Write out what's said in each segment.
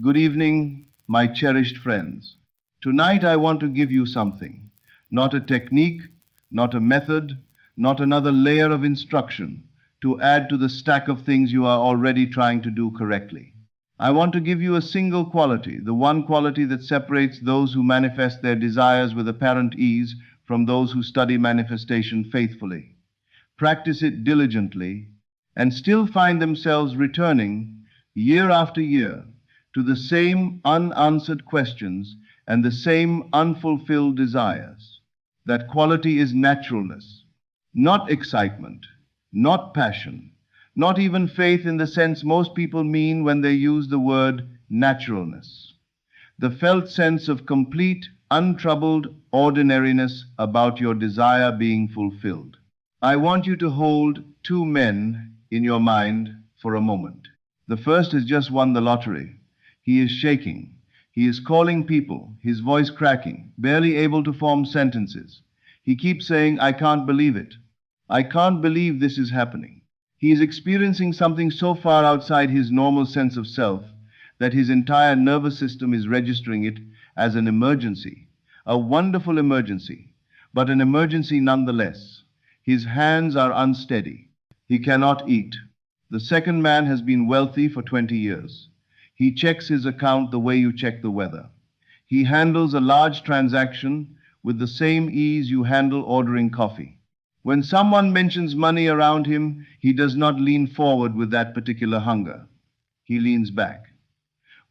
Good evening, my cherished friends. Tonight I want to give you something. Not a technique, not a method, not another layer of instruction to add to the stack of things you are already trying to do correctly. I want to give you a single quality, the one quality that separates those who manifest their desires with apparent ease from those who study manifestation faithfully, practice it diligently, and still find themselves returning year after year to the same unanswered questions and the same unfulfilled desires. That quality is naturalness, not excitement, not passion, not even faith in the sense most people mean when they use the word naturalness. The felt sense of complete, untroubled ordinariness about your desire being fulfilled. I want you to hold two men in your mind for a moment. The first has just won the lottery. He is shaking. He is calling people, his voice cracking, barely able to form sentences. He keeps saying, I can't believe it. I can't believe this is happening. He is experiencing something so far outside his normal sense of self that his entire nervous system is registering it as an emergency, a wonderful emergency, but an emergency nonetheless. His hands are unsteady. He cannot eat. The second man has been wealthy for 20 years. He checks his account the way you check the weather. He handles a large transaction with the same ease you handle ordering coffee. When someone mentions money around him, he does not lean forward with that particular hunger. He leans back.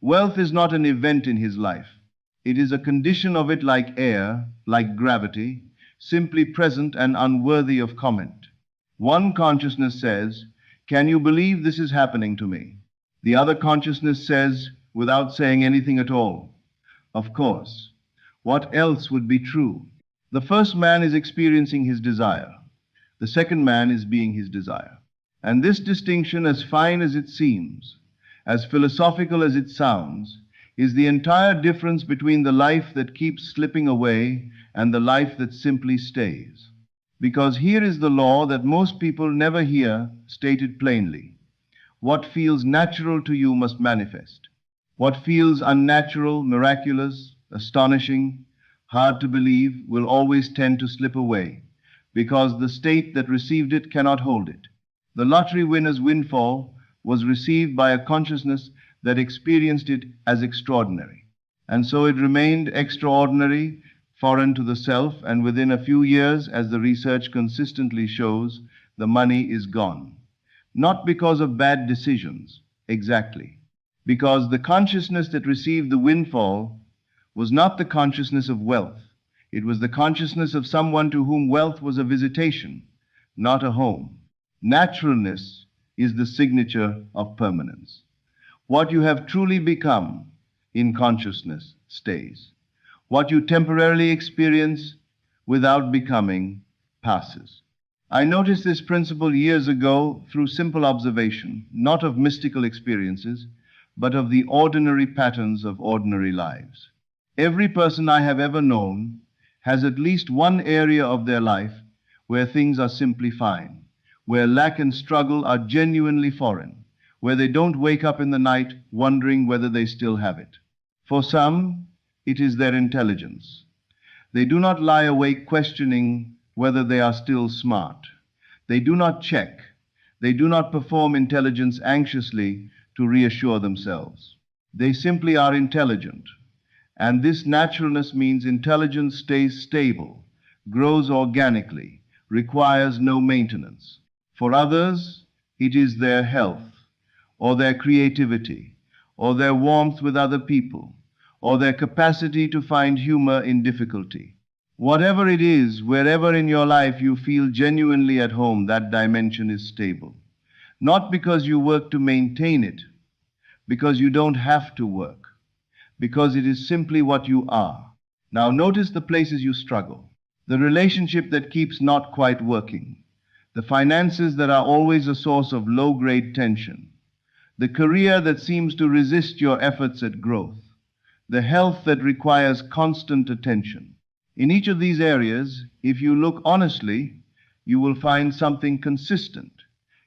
Wealth is not an event in his life. It is a condition of it like air, like gravity, simply present and unworthy of comment. One consciousness says, can you believe this is happening to me? The other consciousness says, without saying anything at all, of course. What else would be true? The first man is experiencing his desire. The second man is being his desire. And this distinction, as fine as it seems, as philosophical as it sounds, is the entire difference between the life that keeps slipping away and the life that simply stays. Because here is the law that most people never hear stated plainly. What feels natural to you must manifest. What feels unnatural, miraculous, astonishing, hard to believe will always tend to slip away, because the state that received it cannot hold it. The lottery winner's windfall was received by a consciousness that experienced it as extraordinary. And so it remained extraordinary, foreign to the self, and within a few years, as the research consistently shows, the money is gone. Not because of bad decisions, exactly. Because the consciousness that received the windfall was not the consciousness of wealth. It was the consciousness of someone to whom wealth was a visitation, not a home. Naturalness is the signature of permanence. What you have truly become in consciousness stays. What you temporarily experience without becoming passes. I noticed this principle years ago through simple observation, not of mystical experiences, but of the ordinary patterns of ordinary lives. Every person I have ever known has at least one area of their life where things are simply fine, where lack and struggle are genuinely foreign, where they don't wake up in the night wondering whether they still have it. For some, it is their intelligence. They do not lie awake questioning whether they are still smart. They do not check. They do not perform intelligence anxiously to reassure themselves. They simply are intelligent. And this naturalness means intelligence stays stable, grows organically, requires no maintenance. For others, it is their health, or their creativity, or their warmth with other people, or their capacity to find humor in difficulty. Whatever it is, wherever in your life you feel genuinely at home, that dimension is stable. Not because you work to maintain it, because you don't have to work, because it is simply what you are. Now notice the places you struggle. The relationship that keeps not quite working. The finances that are always a source of low-grade tension. The career that seems to resist your efforts at growth. The health that requires constant attention. In each of these areas, if you look honestly, you will find something consistent.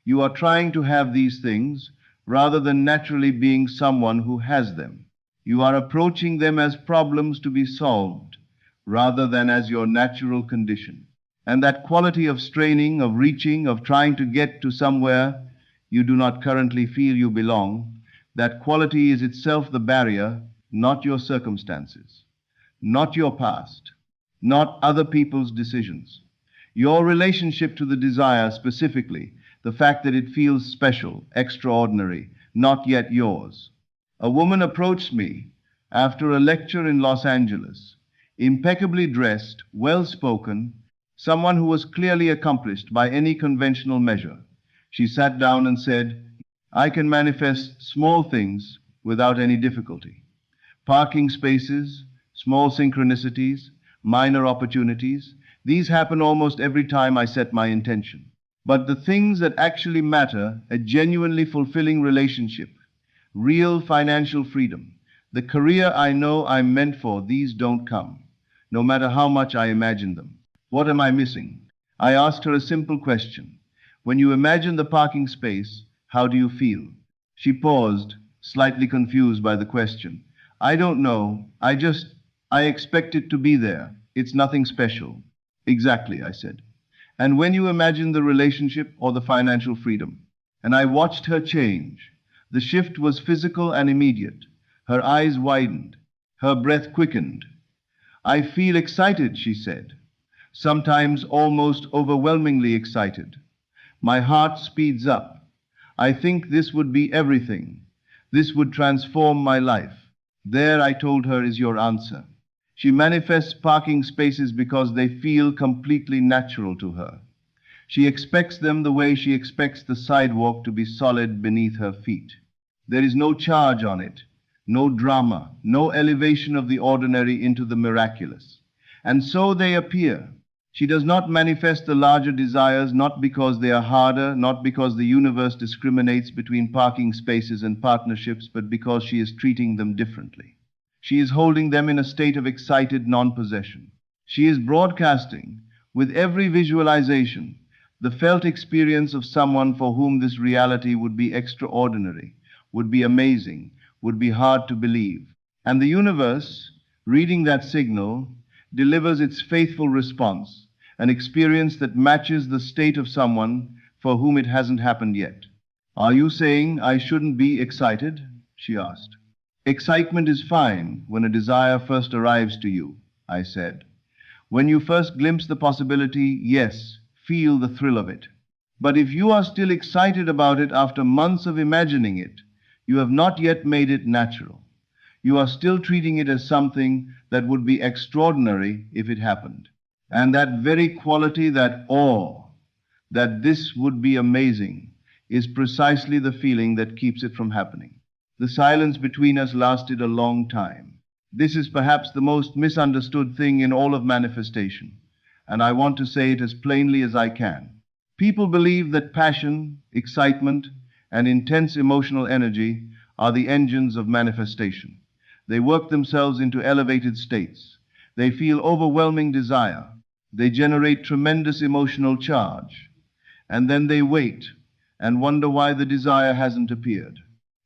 You are trying to have these things rather than naturally being someone who has them. You are approaching them as problems to be solved rather than as your natural condition. And that quality of straining, of reaching, of trying to get to somewhere you do not currently feel you belong, that quality is itself the barrier, not your circumstances, not your past, not other people's decisions. Your relationship to the desire specifically, the fact that it feels special, extraordinary, not yet yours. A woman approached me after a lecture in Los Angeles, impeccably dressed, well spoken, someone who was clearly accomplished by any conventional measure. She sat down and said, I can manifest small things without any difficulty. Parking spaces, small synchronicities, minor opportunities, these happen almost every time I set my intention. But the things that actually matter, a genuinely fulfilling relationship, real financial freedom, the career I know I'm meant for, these don't come, no matter how much I imagine them. What am I missing? I asked her a simple question. When you imagine the parking space, how do you feel? She paused, slightly confused by the question. I don't know. I expect it to be there. It's nothing special. Exactly, I said. And when you imagine the relationship or the financial freedom? And I watched her change. The shift was physical and immediate. Her eyes widened. Her breath quickened. I feel excited, she said. Sometimes almost overwhelmingly excited. My heart speeds up. I think this would be everything. This would transform my life. There, I told her, is your answer. She manifests parking spaces because they feel completely natural to her. She expects them the way she expects the sidewalk to be solid beneath her feet. There is no charge on it, no drama, no elevation of the ordinary into the miraculous. And so they appear. She does not manifest the larger desires, not because they are harder, not because the universe discriminates between parking spaces and partnerships, but because she is treating them differently. She is holding them in a state of excited non-possession. She is broadcasting, with every visualization, the felt experience of someone for whom this reality would be extraordinary, would be amazing, would be hard to believe. And the universe, reading that signal, delivers its faithful response, an experience that matches the state of someone for whom it hasn't happened yet. Are you saying I shouldn't be excited? She asked. Excitement is fine when a desire first arrives to you, I said. When you first glimpse the possibility, yes, feel the thrill of it. But if you are still excited about it after months of imagining it, you have not yet made it natural. You are still treating it as something that would be extraordinary if it happened. And that very quality, that awe, that this would be amazing, is precisely the feeling that keeps it from happening. The silence between us lasted a long time. This is perhaps the most misunderstood thing in all of manifestation, and I want to say it as plainly as I can. People believe that passion, excitement, and intense emotional energy are the engines of manifestation. They work themselves into elevated states. They feel overwhelming desire. They generate tremendous emotional charge. And then they wait and wonder why the desire hasn't appeared.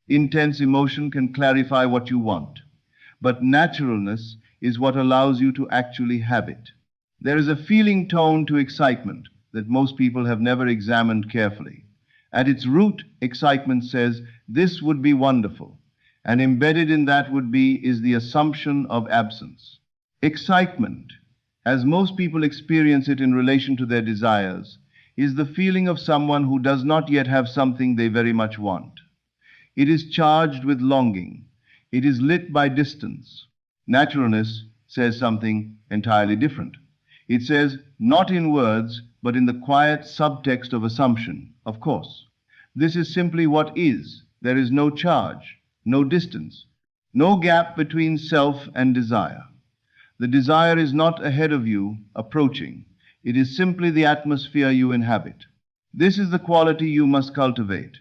Intense emotion can clarify what you want, but naturalness is what allows you to actually have it. There is a feeling tone to excitement that most people have never examined carefully. At its root, excitement says, this would be wonderful, and embedded in that would be is the assumption of absence. Excitement, as most people experience it in relation to their desires, is the feeling of someone who does not yet have something they very much want. It is charged with longing. It is lit by distance. Naturalness says something entirely different. It says, not in words, but in the quiet subtext of assumption, of course. This is simply what is. There is no charge, no distance, no gap between self and desire. The desire is not ahead of you, approaching. It is simply the atmosphere you inhabit. This is the quality you must cultivate.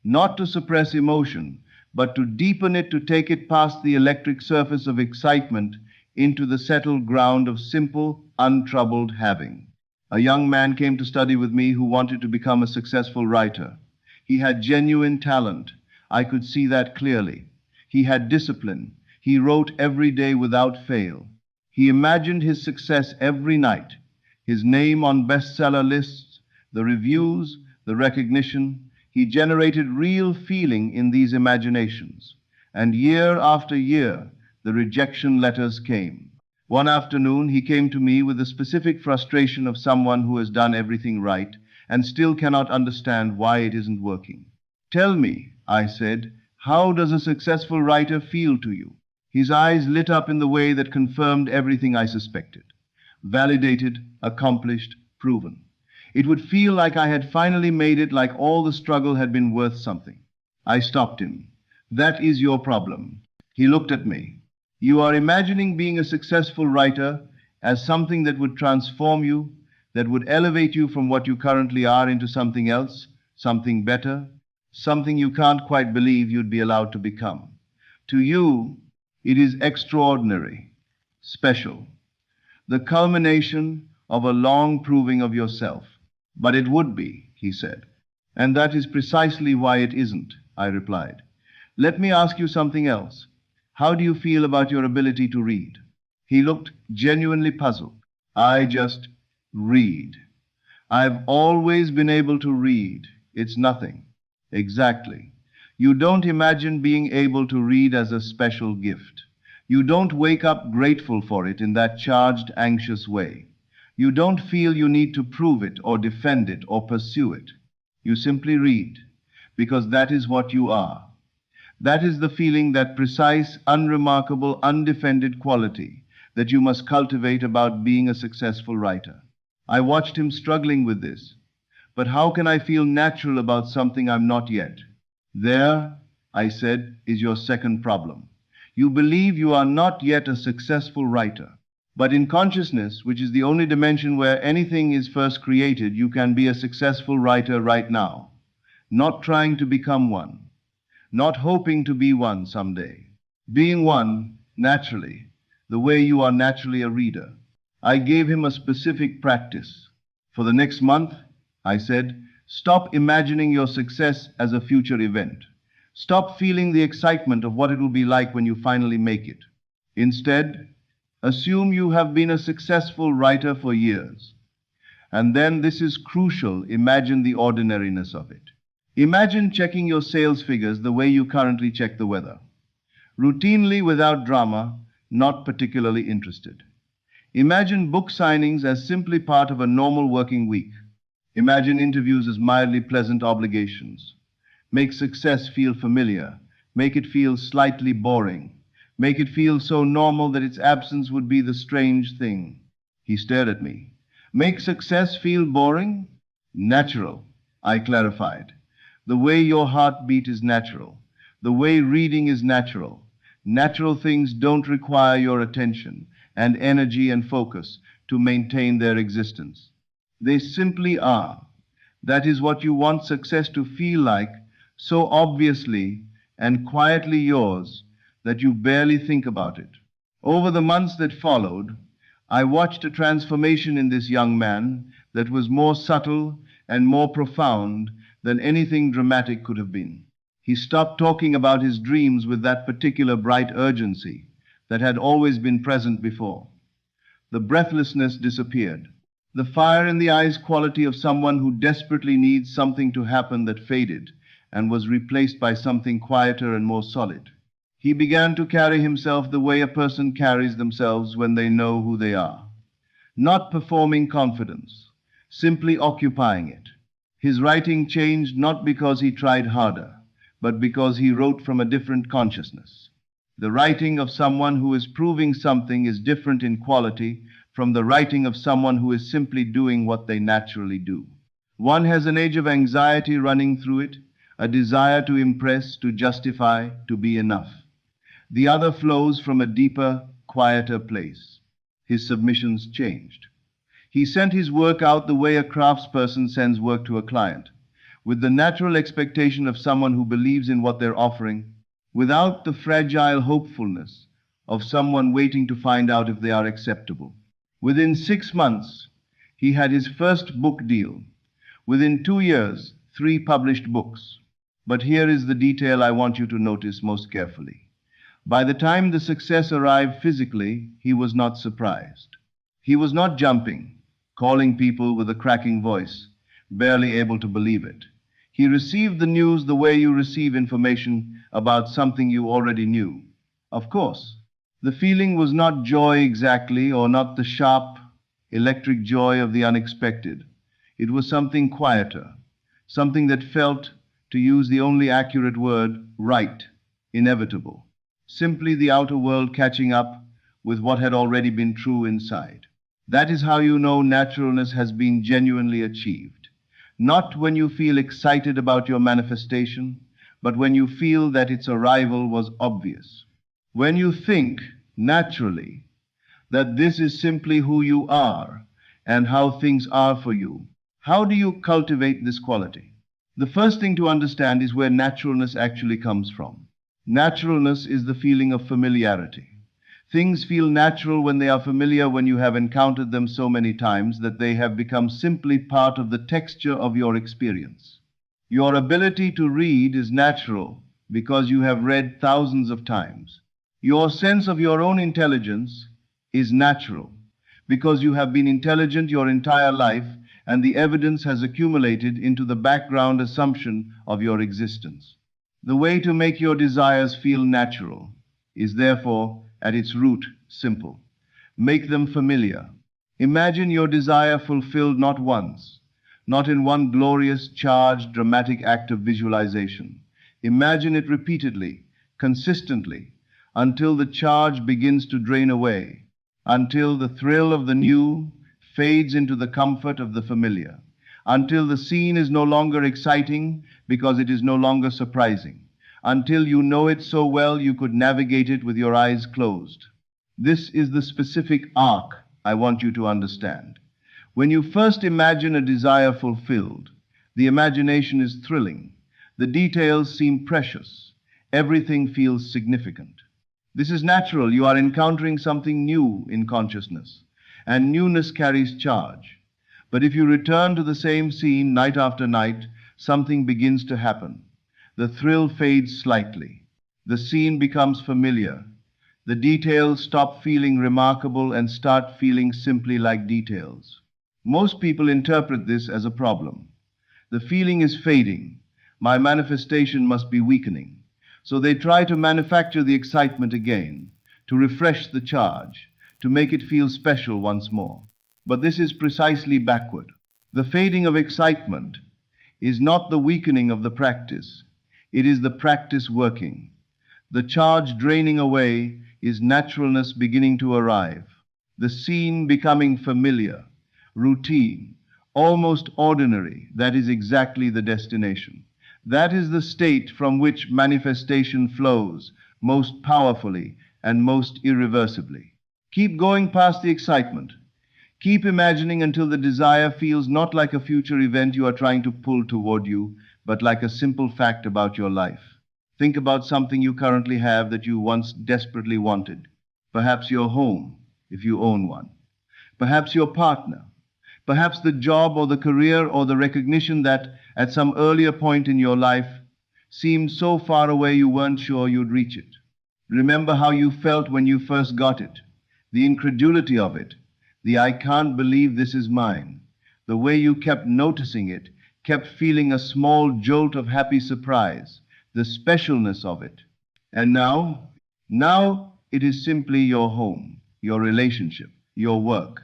Not to suppress emotion, but to deepen it, to take it past the electric surface of excitement into the settled ground of simple, untroubled having. A young man came to study with me who wanted to become a successful writer. He had genuine talent. I could see that clearly. He had discipline. He wrote every day without fail. He imagined his success every night, his name on bestseller lists, the reviews, the recognition. He generated real feeling in these imaginations. And year after year, the rejection letters came. One afternoon, he came to me with the specific frustration of someone who has done everything right and still cannot understand why it isn't working. Tell me, I said, how does a successful writer feel to you? His eyes lit up in the way that confirmed everything I suspected. Validated, accomplished, proven. It would feel like I had finally made it, like all the struggle had been worth something. I stopped him. That is your problem. He looked at me. You are imagining being a successful writer as something that would transform you, that would elevate you from what you currently are into something else, something better, something you can't quite believe you'd be allowed to become. To you, it is extraordinary, special, the culmination of a long proving of yourself. But it would be, he said. And that is precisely why it isn't, I replied. Let me ask you something else. How do you feel about your ability to read? He looked genuinely puzzled. I just read. I've always been able to read. It's nothing. Exactly. You don't imagine being able to read as a special gift. You don't wake up grateful for it in that charged, anxious way. You don't feel you need to prove it or defend it or pursue it. You simply read, because that is what you are. That is the feeling, that precise, unremarkable, undefended quality that you must cultivate about being a successful writer. I watched him struggling with this. But how can I feel natural about something I'm not yet? There, I said, is your second problem. You believe you are not yet a successful writer. But in consciousness, which is the only dimension where anything is first created, you can be a successful writer right now. Not trying to become one. Not hoping to be one someday. Being one, naturally, the way you are naturally a reader. I gave him a specific practice. For the next month, I said, stop imagining your success as a future event. Stop feeling the excitement of what it will be like when you finally make it. Instead, assume you have been a successful writer for years. And then, this is crucial, imagine the ordinariness of it. Imagine checking your sales figures the way you currently check the weather. Routinely, without drama, not particularly interested. Imagine book signings as simply part of a normal working week. Imagine interviews as mildly pleasant obligations. Make success feel familiar. Make it feel slightly boring. Make it feel so normal that its absence would be the strange thing. He stared at me. Make success feel boring? Natural, I clarified. The way your heartbeat is natural. The way reading is natural. Natural things don't require your attention and energy and focus to maintain their existence. They simply are. That is what you want success to feel like, so obviously and quietly yours that you barely think about it. Over the months that followed, I watched a transformation in this young man that was more subtle and more profound than anything dramatic could have been. He stopped talking about his dreams with that particular bright urgency that had always been present before. The breathlessness disappeared. The fire in the eyes quality of someone who desperately needs something to happen that faded and was replaced by something quieter and more solid. He began to carry himself the way a person carries themselves when they know who they are. Not performing confidence, simply occupying it. His writing changed not because he tried harder, but because he wrote from a different consciousness. The writing of someone who is proving something is different in quality from the writing of someone who is simply doing what they naturally do. One has an age of anxiety running through it, a desire to impress, to justify, to be enough. The other flows from a deeper, quieter place. His submissions changed. He sent his work out the way a craftsperson sends work to a client, with the natural expectation of someone who believes in what they're offering, without the fragile hopefulness of someone waiting to find out if they are acceptable. Within 6 months, he had his first book deal. Within 2 years, 3 published books. But here is the detail I want you to notice most carefully. By the time the success arrived physically, he was not surprised. He was not jumping, calling people with a cracking voice, barely able to believe it. He received the news the way you receive information about something you already knew. Of course, the feeling was not joy exactly, or not the sharp, electric joy of the unexpected. It was something quieter, something that felt, to use the only accurate word, right, inevitable. Simply the outer world catching up with what had already been true inside. That is how you know naturalness has been genuinely achieved. Not when you feel excited about your manifestation, but when you feel that its arrival was obvious. When you think, naturally, that this is simply who you are and how things are for you. How do you cultivate this quality? The first thing to understand is where naturalness actually comes from. Naturalness is the feeling of familiarity. Things feel natural when they are familiar, when you have encountered them so many times that they have become simply part of the texture of your experience. Your ability to read is natural because you have read thousands of times. Your sense of your own intelligence is natural because you have been intelligent your entire life and the evidence has accumulated into the background assumption of your existence. The way to make your desires feel natural is therefore, at its root, simple. Make them familiar. Imagine your desire fulfilled not once, not in one glorious, charged, dramatic act of visualization. Imagine it repeatedly, consistently, until the charge begins to drain away, until the thrill of the new fades into the comfort of the familiar, until the scene is no longer exciting because it is no longer surprising, until you know it so well you could navigate it with your eyes closed. This is the specific arc I want you to understand. When you first imagine a desire fulfilled, the imagination is thrilling. The details seem precious. Everything feels significant. This is natural. You are encountering something new in consciousness, and newness carries charge. But if you return to the same scene night after night, something begins to happen. The thrill fades slightly. The scene becomes familiar. The details stop feeling remarkable and start feeling simply like details. Most people interpret this as a problem. The feeling is fading. My manifestation must be weakening. So they try to manufacture the excitement again, to refresh the charge, to make it feel special once more. But this is precisely backward. The fading of excitement is not the weakening of the practice. It is the practice working. The charge draining away is naturalness beginning to arrive. The scene becoming familiar, routine, almost ordinary. That is exactly the destination. That is the state from which manifestation flows most powerfully and most irreversibly. Keep going past the excitement. Keep imagining until the desire feels not like a future event you are trying to pull toward you, but like a simple fact about your life. Think about something you currently have that you once desperately wanted. Perhaps your home, if you own one. Perhaps your partner. Perhaps the job or the career or the recognition that at some earlier point in your life seemed so far away you weren't sure you'd reach it. Remember how you felt when you first got it, the incredulity of it, the I can't believe this is mine, the way you kept noticing it, kept feeling a small jolt of happy surprise, the specialness of it. And now it is simply your home, your relationship, your work.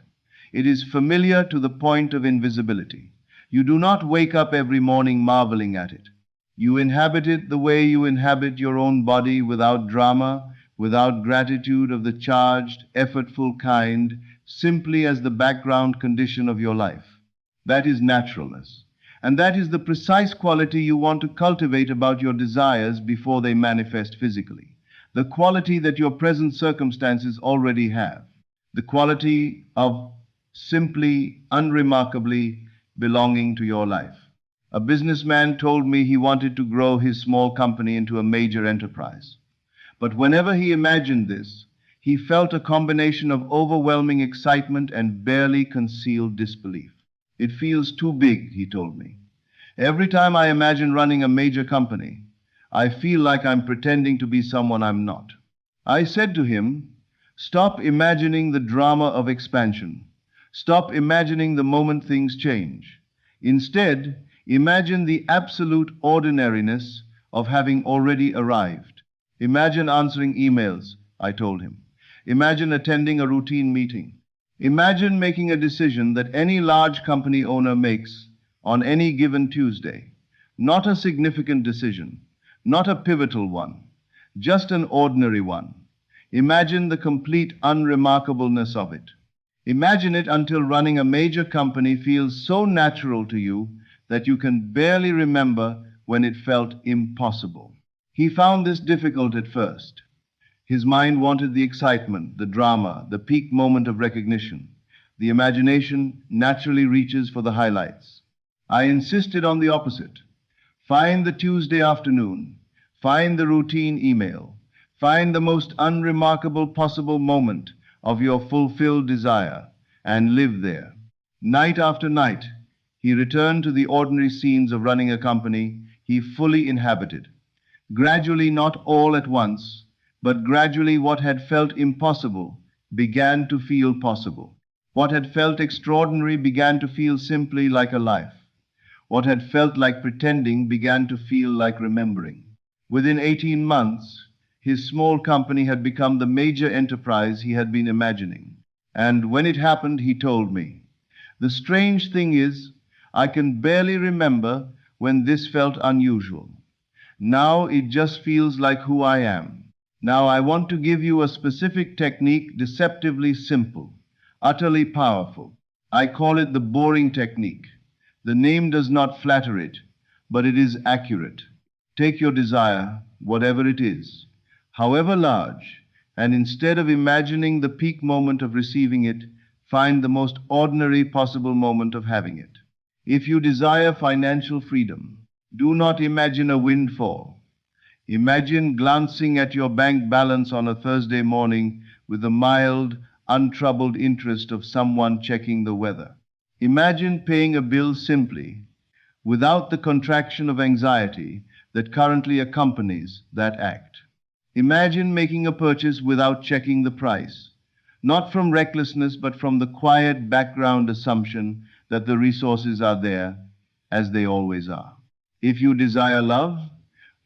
It is familiar to the point of invisibility. You do not wake up every morning marveling at it. You inhabit it the way you inhabit your own body, without drama, without gratitude of the charged, effortful kind, simply as the background condition of your life. That is naturalness. And that is the precise quality you want to cultivate about your desires before they manifest physically. The quality that your present circumstances already have. The quality of simply, unremarkably belonging to your life. A businessman told me he wanted to grow his small company into a major enterprise. But whenever he imagined this, he felt a combination of overwhelming excitement and barely concealed disbelief. It feels too big, he told me. Every time I imagine running a major company, I feel like I'm pretending to be someone I'm not. I said to him, "Stop imagining the drama of expansion. Stop imagining the moment things change. Instead, imagine the absolute ordinariness of having already arrived. Imagine answering emails," I told him. Imagine attending a routine meeting. Imagine making a decision that any large company owner makes on any given Tuesday. Not a significant decision, not a pivotal one, just an ordinary one. Imagine the complete unremarkableness of it. Imagine it until running a major company feels so natural to you that you can barely remember when it felt impossible. He found this difficult at first. His mind wanted the excitement, the drama, the peak moment of recognition. The imagination naturally reaches for the highlights. I insisted on the opposite. Find the Tuesday afternoon. Find the routine email. Find the most unremarkable possible moment of your fulfilled desire and live there. Night after night, he returned to the ordinary scenes of running a company he fully inhabited. Gradually, not all at once, but gradually what had felt impossible began to feel possible. What had felt extraordinary began to feel simply like a life. What had felt like pretending began to feel like remembering. Within 18 months, his small company had become the major enterprise he had been imagining. And when it happened, he told me, "The strange thing is, I can barely remember when this felt unusual. Now it just feels like who I am." Now I want to give you a specific technique, deceptively simple, utterly powerful. I call it the boring technique. The name does not flatter it, but it is accurate. Take your desire, whatever it is, however large, and instead of imagining the peak moment of receiving it, find the most ordinary possible moment of having it. If you desire financial freedom, do not imagine a windfall. Imagine glancing at your bank balance on a Thursday morning with the mild, untroubled interest of someone checking the weather. Imagine paying a bill simply, without the contraction of anxiety that currently accompanies that act. Imagine making a purchase without checking the price, not from recklessness, but from the quiet background assumption that the resources are there, as they always are. If you desire love,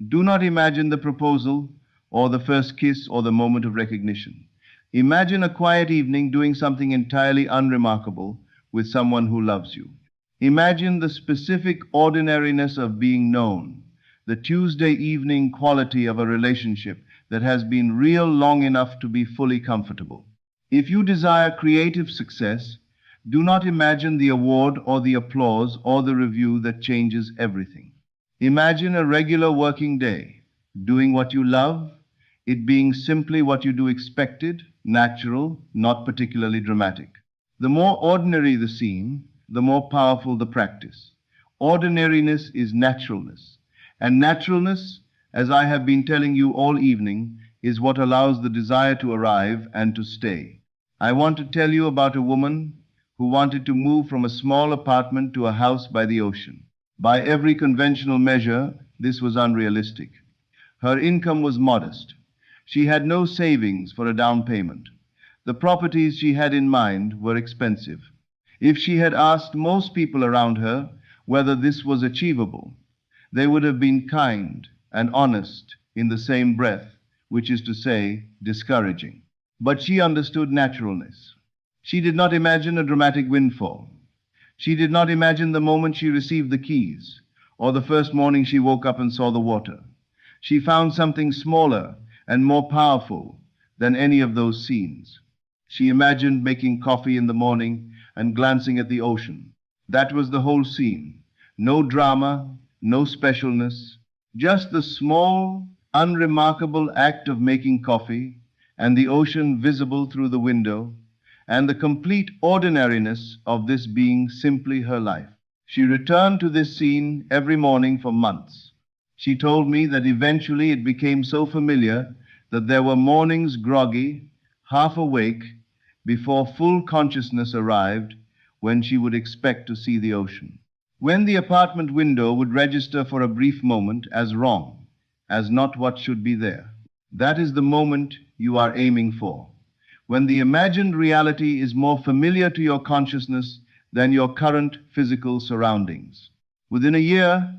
do not imagine the proposal or the first kiss or the moment of recognition. Imagine a quiet evening doing something entirely unremarkable with someone who loves you. Imagine the specific ordinariness of being known, the Tuesday evening quality of a relationship that has been real long enough to be fully comfortable. If you desire creative success, do not imagine the award or the applause or the review that changes everything. Imagine a regular working day, doing what you love, it being simply what you do expected, natural, not particularly dramatic. The more ordinary the scene, the more powerful the practice. Ordinariness is naturalness, and naturalness, as I have been telling you all evening, is what allows the desire to arrive and to stay. I want to tell you about a woman who wanted to move from a small apartment to a house by the ocean. By every conventional measure, this was unrealistic. Her income was modest. She had no savings for a down payment. The properties she had in mind were expensive. If she had asked most people around her whether this was achievable, they would have been kind and honest in the same breath, which is to say, discouraging. But she understood naturalness. She did not imagine a dramatic windfall. She did not imagine the moment she received the keys, or the first morning she woke up and saw the water. She found something smaller and more powerful than any of those scenes. She imagined making coffee in the morning and glancing at the ocean. That was the whole scene. No drama, no specialness, just the small, unremarkable act of making coffee and the ocean visible through the window, and the complete ordinariness of this being simply her life. She returned to this scene every morning for months. She told me that eventually it became so familiar that there were mornings groggy, half awake, before full consciousness arrived, when she would expect to see the ocean. When the apartment window would register for a brief moment as wrong, as not what should be there. That is the moment you are aiming for, when the imagined reality is more familiar to your consciousness than your current physical surroundings. Within a year,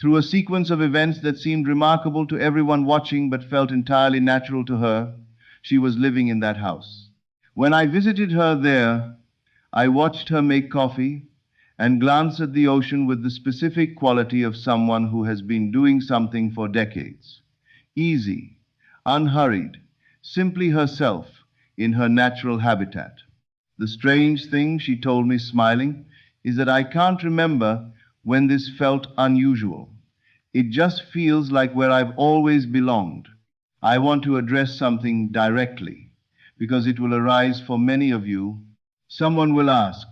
through a sequence of events that seemed remarkable to everyone watching but felt entirely natural to her, she was living in that house. When I visited her there, I watched her make coffee and glance at the ocean with the specific quality of someone who has been doing something for decades. Easy, unhurried, simply herself in her natural habitat. The strange thing, she told me, smiling, is that I can't remember when this felt unusual. It just feels like where I've always belonged. I want to address something directly, because it will arise for many of you. Someone will ask,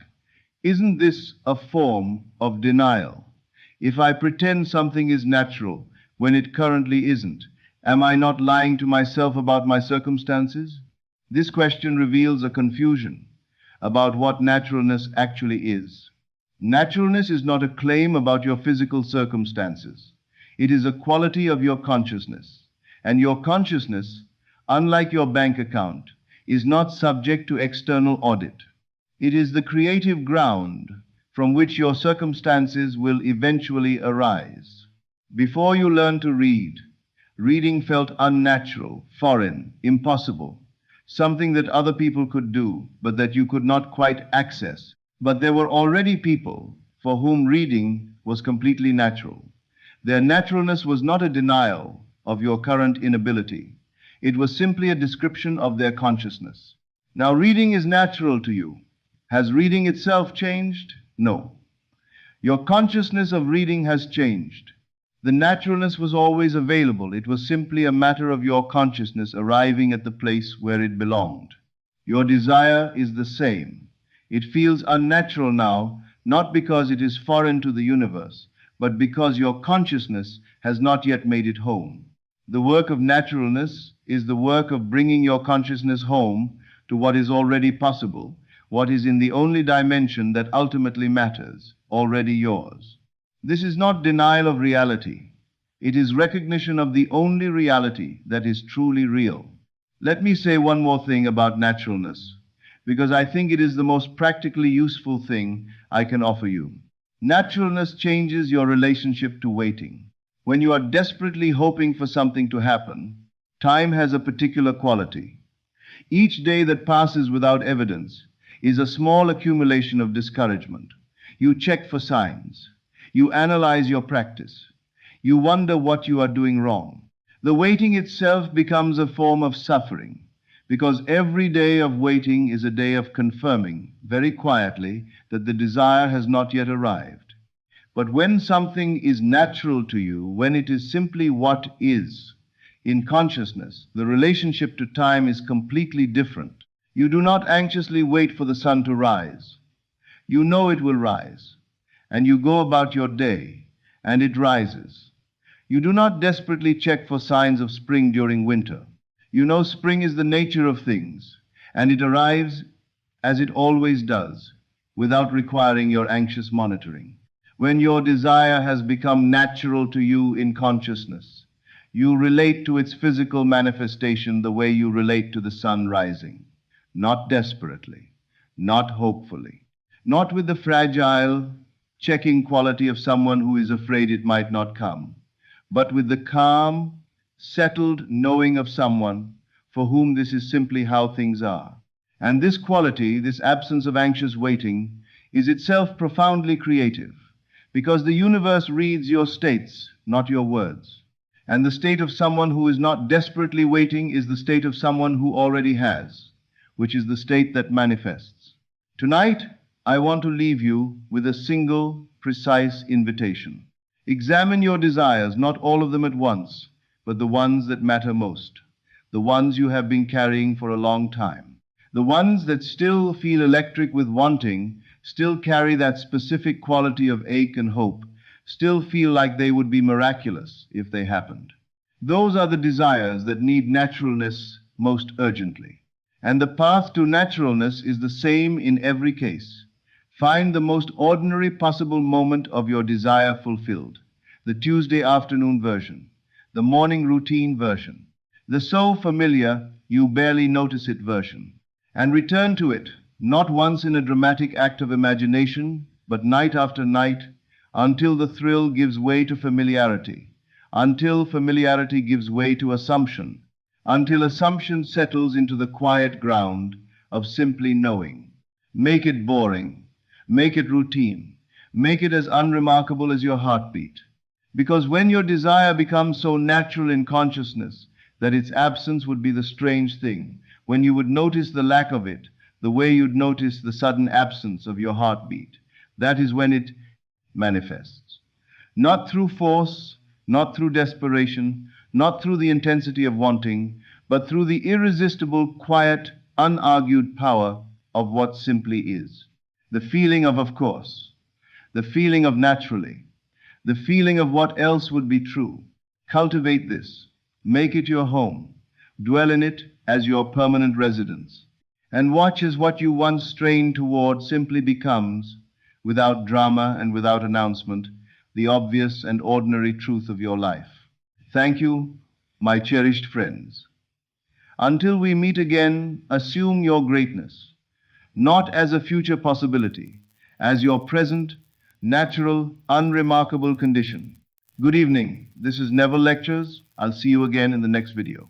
isn't this a form of denial? If I pretend something is natural when it currently isn't, am I not lying to myself about my circumstances? This question reveals a confusion about what naturalness actually is. Naturalness is not a claim about your physical circumstances. It is a quality of your consciousness. And your consciousness, unlike your bank account, is not subject to external audit. It is the creative ground from which your circumstances will eventually arise. Before you learned to read, reading felt unnatural, foreign, impossible, something that other people could do, but that you could not quite access. But there were already people for whom reading was completely natural. Their naturalness was not a denial of your current inability. It was simply a description of their consciousness. Now, reading is natural to you. Has reading itself changed? No. Your consciousness of reading has changed. The naturalness was always available. It was simply a matter of your consciousness arriving at the place where it belonged. Your desire is the same. It feels unnatural now, not because it is foreign to the universe, but because your consciousness has not yet made it home. The work of naturalness is the work of bringing your consciousness home to what is already possible, what is in the only dimension that ultimately matters, already yours. This is not denial of reality. It is recognition of the only reality that is truly real. Let me say one more thing about naturalness, because I think it is the most practically useful thing I can offer you. Naturalness changes your relationship to waiting. When you are desperately hoping for something to happen, time has a particular quality. Each day that passes without evidence is a small accumulation of discouragement. You check for signs. You analyze your practice. You wonder what you are doing wrong. The waiting itself becomes a form of suffering, because every day of waiting is a day of confirming, very quietly, that the desire has not yet arrived. But when something is natural to you, when it is simply what is, in consciousness, the relationship to time is completely different. You do not anxiously wait for the sun to rise. You know it will rise, and you go about your day, and it rises. You do not desperately check for signs of spring during winter. You know spring is the nature of things, and it arrives as it always does, without requiring your anxious monitoring. When your desire has become natural to you in consciousness, you relate to its physical manifestation the way you relate to the sun rising. Not desperately, not hopefully, not with the fragile, checking quality of someone who is afraid it might not come, but with the calm, settled knowing of someone for whom this is simply how things are. And this quality, this absence of anxious waiting, is itself profoundly creative, because the universe reads your states, not your words. And the state of someone who is not desperately waiting is the state of someone who already has, which is the state that manifests. Tonight, I want to leave you with a single, precise invitation. Examine your desires, not all of them at once, but the ones that matter most, the ones you have been carrying for a long time, the ones that still feel electric with wanting, still carry that specific quality of ache and hope, still feel like they would be miraculous if they happened. Those are the desires that need naturalness most urgently. And the path to naturalness is the same in every case. Find the most ordinary possible moment of your desire fulfilled, the Tuesday afternoon version, the morning routine version, the so familiar you barely notice it version. And return to it, not once in a dramatic act of imagination, but night after night, until the thrill gives way to familiarity, until familiarity gives way to assumption, until assumption settles into the quiet ground of simply knowing. Make it boring, make it routine, make it as unremarkable as your heartbeat. Because when your desire becomes so natural in consciousness that its absence would be the strange thing, when you would notice the lack of it, the way you'd notice the sudden absence of your heartbeat, that is when it manifests. Not through force, not through desperation, not through the intensity of wanting, but through the irresistible, quiet, unargued power of what simply is. The feeling of course, the feeling of naturally, the feeling of what else would be true. Cultivate this. Make it your home. Dwell in it as your permanent residence. And watch as what you once strained toward simply becomes, without drama and without announcement, the obvious and ordinary truth of your life. Thank you, my cherished friends. Until we meet again, assume your greatness, not as a future possibility, as your present, natural, unremarkable condition. Good evening. This is Neville Lectures. I'll see you again in the next video.